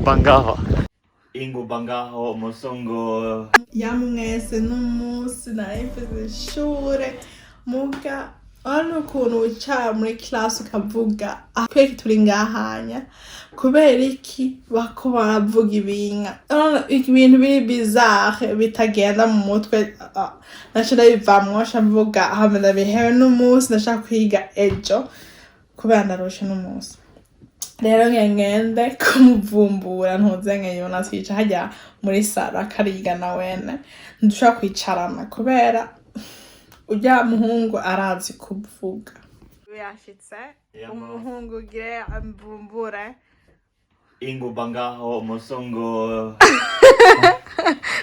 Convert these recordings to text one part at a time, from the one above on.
Bangaho. Ingo Bangaho Mosongo. Mwese n'umunsi nahifeze ishure muga hano ukuntu wicara muri class ukavuga twese turi ngahanya kubera iki bako baravuga ibintu biri bizarre bitagenda mu mutwe nashaka bivamwo shavuga hamwe bihewe n'umunsi nashaka kwiga ejo kubera ndarusha n'umunsi rero ngende kumuvumbura ntuzenge Jonas yica hajya muri sala akariga na wene ndushaka kwicarana kubera ujya muhungu arazi kuvuga yashitse umuhungu gire amvumbure Ingo Bangaho Mosongo.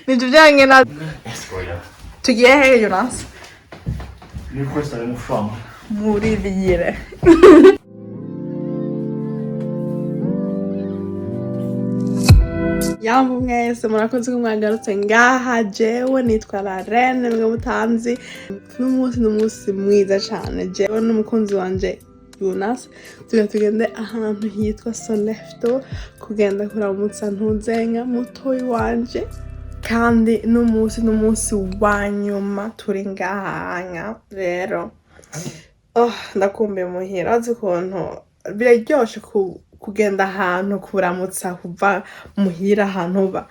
nitujyanye na Skoja. tugiye he Jonas Nu questa è un fam. muri bigire Yambu mwese murakoze ko mwagarutse ngaha jewe nitwa la Reine mwe mutanzi n'umunsi mwiza cyane jewe n'umukunzi wanje Jonas tugende ahantu hitwa Sollefteå kugenda kuramutsa ntuzenga mutoyi wanje kandi n'umunsi wa nyuma turi ngahanya rero ndakumbuye muhira azi ukuntu biraryoshe kugenda ahantu kuramutsa kuva muhira ahantu uba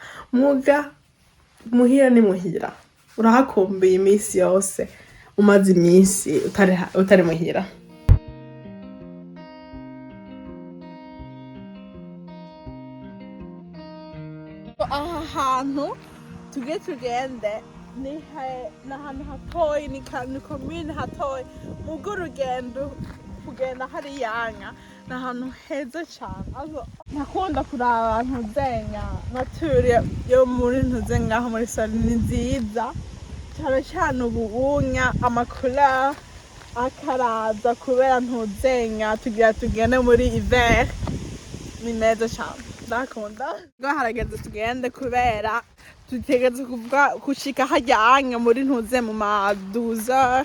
muhira ni muhira urahakumbuye iminsi yose umaze iminsi utari muhira aha hantu tugende ni ahantu hatoyi ni komine hatoyi mugo urugendo kugenda hari yanga ni ahantu heza cyane nakunda kuraba abantu nzenya nature yo muri ntuzenga aho muri salo ni nziza cyane ubunya amakura akaraza kubera ntuzenya tugende muri hiver ni meza cyane ndakunda harageze tugende kubera tutegetse kuvuga gushika hajyanye muri ntuze mu maduza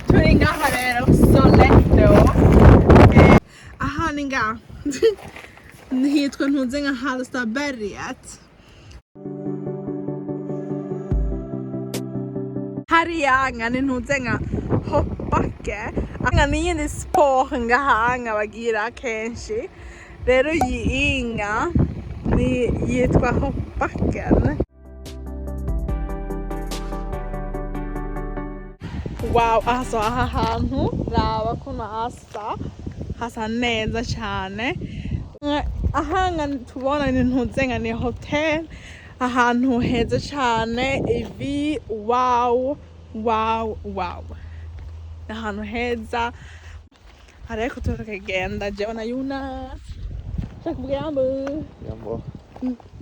turi ngaha rero Sollefteå aha ni ngaha hitwa ntuze nka Hallstaberget hariya ni ntuze nka hoppbacke n'iyindi sport ngaha bagira kenshi rero iyi inga yitwa hoppbacken. Wow, aha hantu raba kuno hasa neza cyane aha tubona ni ntuzenga ni hotel ahantu heza cyane ivi wow ahantu heza ariko tukagenda jewe na Jonas Jambo.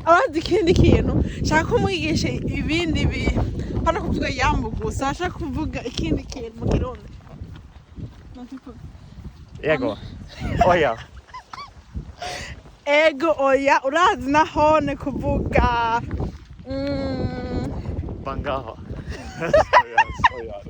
abandi ikindi kintu shaka kumwigisha ibindi hano kuvuga yambo gusa shaka kuvuga ikindi kintu mu kirundi Ego. Oja. ego oya urazi nahone kuvuga Bangaho. Skojar.